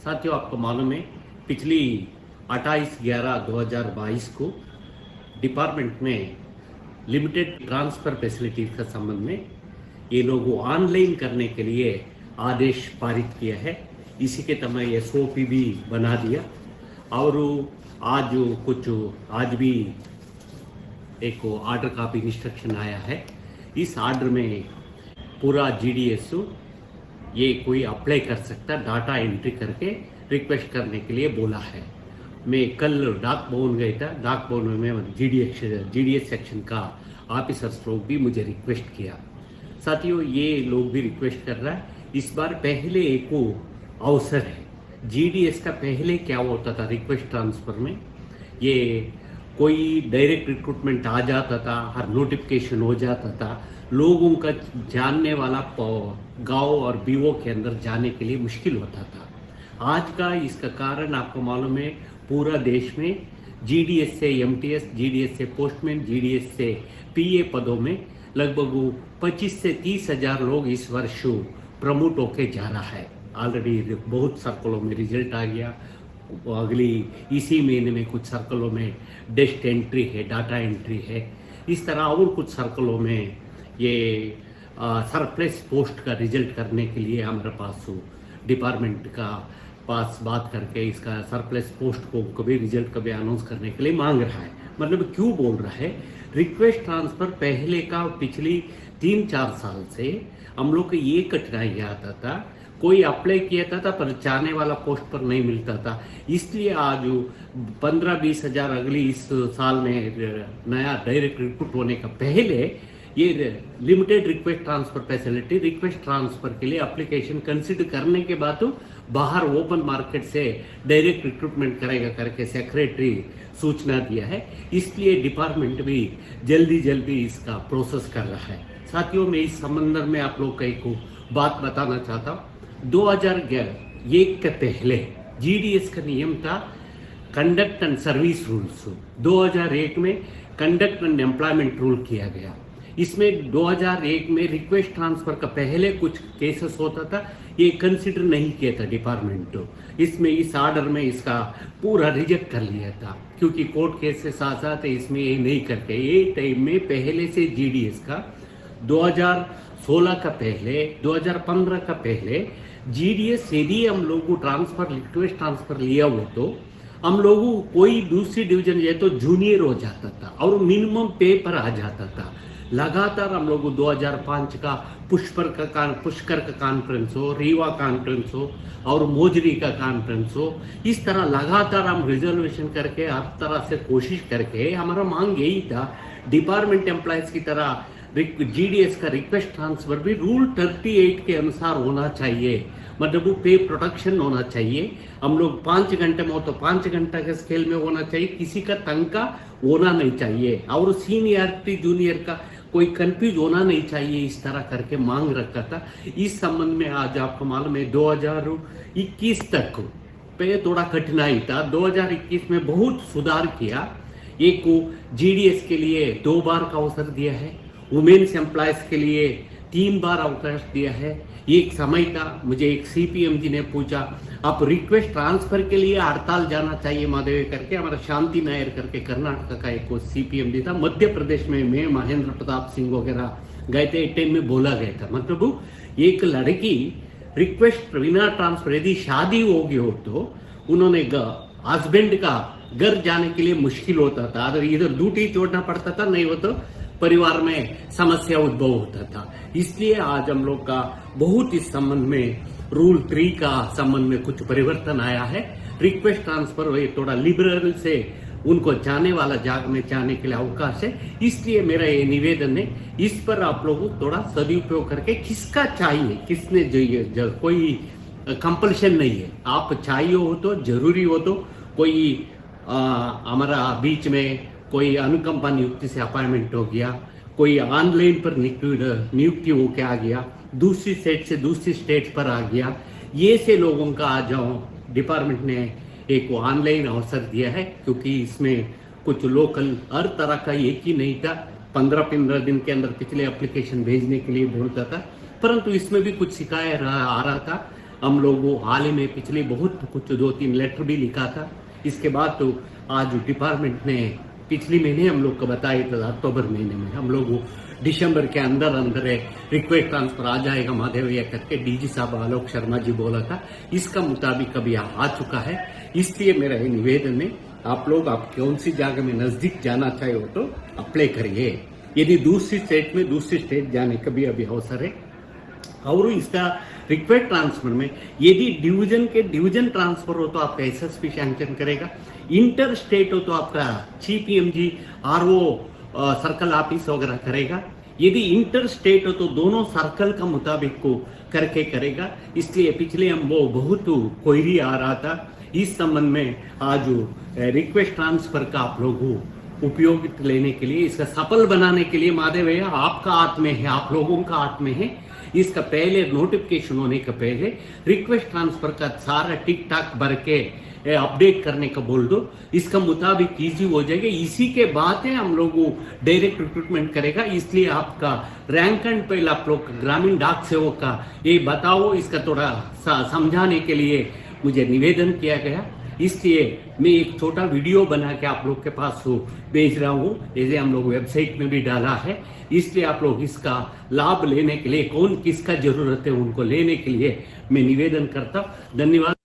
साथियों, आपको मालूम है पिछली 28/11/2022 को डिपार्टमेंट में लिमिटेड ट्रांसफ़र फैसिलिटी का संबंध में ये लोग ऑनलाइन करने के लिए आदेश पारित किया है। इसी के तहत एसओपी भी बना दिया और आज भी एक ऑर्डर का भी इंस्ट्रक्शन आया है। इस ऑर्डर में पूरा जीडीएस ये कोई अप्लाई कर सकता, डाटा एंट्री करके रिक्वेस्ट करने के लिए बोला है। मैं कल डाक भवन गया था। डाक भवन में जीडीएस सेक्शन का ऑफिसर्स लोग भी मुझे रिक्वेस्ट किया। साथियों, ये लोग भी रिक्वेस्ट कर रहा है। इस बार पहले एक अवसर है। जीडीएस का पहले क्या होता था, रिक्वेस्ट ट्रांसफ़र में ये कोई डायरेक्ट रिक्रूटमेंट आ जाता था, हर नोटिफिकेशन हो जाता था, लोगों का जानने वाला गांव और बीओ के अंदर जाने के लिए मुश्किल होता था। आज का इसका कारण आपको मालूम है, पूरा देश में जीडीएस से एमटीएस, जीडीएस से पोस्टमैन, जीडीएस से पीए पदों में लगभग 25 से 30 हज़ार लोग इस वर्ष प्रमोट होके जा रहा है। ऑलरेडी बहुत सर्कलों में रिजल्ट आ गया। अगली इसी महीने में कुछ सर्कलों में डेस्क एंट्री है, डाटा एंट्री है। इस तरह और कुछ सर्कलों में ये सरप्लस पोस्ट का रिजल्ट करने के लिए हमारे पास डिपार्टमेंट का पास बात करके इसका सरप्लस पोस्ट को कभी रिजल्ट कभी अनाउंस करने के लिए मांग रहा है। मतलब क्यों बोल रहा है, रिक्वेस्ट ट्रांसफ़र पहले का पिछली 3-4 साल से हम लोग को ये कठिनाई आता था, कोई अप्लाई किया था पर जाने वाला पोस्ट पर नहीं मिलता था। इसलिए आज 15-20 हज़ार अगली इस साल में नया डायरेक्ट रिक्रूट होने का पहले ये limited request transfer facility, request transfer के लिए एप्लीकेशन कंसिडर करने के बाद तो बाहर ओपन मार्केट से डायरेक्ट रिक्रूटमेंट करेगा करके सेक्रेटरी सूचना दिया है। इसलिए डिपार्टमेंट भी जल्दी इसका प्रोसेस कर रहा है। साथियों, मैं इस संबंध में आप लोग को एक बात बताना चाहता हूँ। 2001 के पहले जीडीएस का नियम था कंडक्ट एंड सर्विस रूल्स। 2001 में कंडक्ट एंड एम्प्लॉयमेंट रूल किया गया। इसमें 2001 में रिक्वेस्ट ट्रांसफ़र का पहले कुछ केसेस होता था, ये कंसिडर नहीं किया था डिपार्टमेंट। इसमें इस ऑर्डर में इसका पूरा रिजेक्ट कर लिया था, क्योंकि कोर्ट केस से साथ साथ इसमें ये नहीं करके ये टाइम में पहले से जीडीएस का 2016 का पहले 2015 का पहले जीडीएस यदि हम लोग ट्रांसफ़र रिक्वेस्ट ट्रांसफ़र लिया हो तो हम लोग कोई दूसरी डिवीजन ये तो जूनियर हो जाता था और मिनिमम पे पर आ जाता था। लगातार हम लोग 2005 का पुष्कर का कॉन्फ्रेंस हो, रीवा कॉन्फ्रेंस हो और मोजरी का कॉन्फ्रेंस हो, इस तरह लगातार हम रिजर्वेशन करके हर तरह से कोशिश करके हमारा मांग यही था डिपार्टमेंट एम्प्लॉयज़ की तरह जीडीएस का रिक्वेस्ट ट्रांसफ़र भी रूल 38 के अनुसार होना चाहिए। मतलब वो पे प्रोटेक्शन होना चाहिए। हम लोग 5 घंटे में हो तो 5 घंटा के स्केल में होना चाहिए, किसी का तनख्वाह होना नहीं चाहिए और सीनियरिटी जूनियर का कोई कंफ्यूज होना नहीं चाहिए। इस तरह करके मांग रखा था। इस संबंध में आज आपको मालूम है 2021 तक पे थोड़ा कठिनाई था। 2021 में बहुत सुधार किया। एक जीडीएस के लिए 2 बार का अवसर दिया है, वुमेन्स एम्प्लॉयज़ के लिए 3 बार अवकाश दिया है। एक समय था, मुझे एक सीपीएम जी ने पूछा आप रिक्वेस्ट ट्रांसफ़र के लिए हड़ताल जाना चाहिए माधव करके, हमारा शांति नायर करके कर्नाटक का एक सीपीएम जी था। मध्य प्रदेश में मैं महेंद्र प्रताप सिंह वगैरह गए थे। एक टाइम में बोला गया था, मतलब एक लड़की रिक्वेस्ट बिना ट्रांसफ़र यदि शादी हो गई हो तो उन्होंने हस्बैंड का घर जाने के लिए मुश्किल होता था, अगर इधर ड्यूटी छोड़ना पड़ता था, नहीं हो तो परिवार में समस्या उद्भव होता था। इसलिए आज हम लोग का बहुत इस संबंध में रूल 3 का संबंध में कुछ परिवर्तन आया है। रिक्वेस्ट ट्रांसफ़र थोड़ा लिबरल से उनको जाने वाला जाग में जाने के लिए अवकाश है। इसलिए मेरा ये निवेदन है, इस पर आप लोग थोड़ा सदुपयोग करके किसका चाहिए किसने चाहिए, कोई कंपल्शन नहीं है। आप चाहिए हो तो जरूरी हो तो कोई हमारा बीच में कोई अनुकंपा नियुक्ति से अपॉइंटमेंट हो गया, कोई ऑनलाइन पर नियुक्ति होके आ गया, दूसरी स्टेट से दूसरी स्टेट पर आ गया, ये से लोगों का आ जाओ। डिपार्टमेंट ने एक ऑनलाइन अवसर दिया है, क्योंकि इसमें कुछ लोकल हर तरह का एक ही नहीं था। 15-15 दिन के अंदर पिछले एप्लीकेशन भेजने के लिए बोलता था, परंतु इसमें भी कुछ शिकायत आ रहा था। हम लोगों हाल ही में पिछले बहुत कुछ 2-3 लेटर भी लिखा था। इसके बाद तो आज डिपार्टमेंट ने पिछले महीने हम लोग को बताया था, अक्टूबर महीने में हम लोग दिसंबर के अंदर अंदर रिक्वेस्ट ट्रांसफर आ जाएगा महादेवैया करके डीजी साहब आलोक शर्मा जी बोला था। इसका मुताबिक अभी आ चुका है। इसलिए मेरा ये निवेदन है, आप लोग आप कौन सी जगह में नजदीक जाना चाहे हो तो अप्लाई करिए। यदि दूसरी स्टेट जाने का भी अभी अवसर है। और इसका रिक्वेस्ट ट्रांसफर में यदि डिवीजन ट्रांसफर हो तो आपका एसएसपी सैंक्शन करेगा, इंटर स्टेट हो तो आपका सीपीएमजी आरओ सर्कल ऑफिस वगैरह करेगा। यदि इंटर स्टेट हो तो दोनों सर्कल का मुताबिक को करके करेगा। इसलिए पिछले हम वो बहुत क्वेरी आ रहा था, इस संबंध में आज रिक्वेस्ट ट्रांसफर का आप लोगों उपयोग लेने के लिए, इसका सफल बनाने के लिए महादेवैया आपका हाथ में है, आप लोगों का हाथ में है। इसका पहले नोटिफिकेशन होने के पहले रिक्वेस्ट ट्रांसफर का सारा टिक टाक भर के अपडेट करने का बोल दो, इसका मुताबिक इजी हो जाएगा। इसी के बाद है हम लोग डायरेक्ट रिक्रूटमेंट करेगा। इसलिए आपका रैंक एंड फाइल आप लोग ग्रामीण डाक सेवक का ये बताओ, इसका थोड़ा समझाने के लिए मुझे निवेदन किया गया। इसलिए मैं एक छोटा वीडियो बना के आप लोग के पास भेज रहा हूँ, जैसे हम लोग वेबसाइट में भी डाला है। इसलिए आप लोग इसका लाभ लेने के लिए, कौन किसका जरूरत है उनको लेने के लिए मैं निवेदन करता हूँ। धन्यवाद।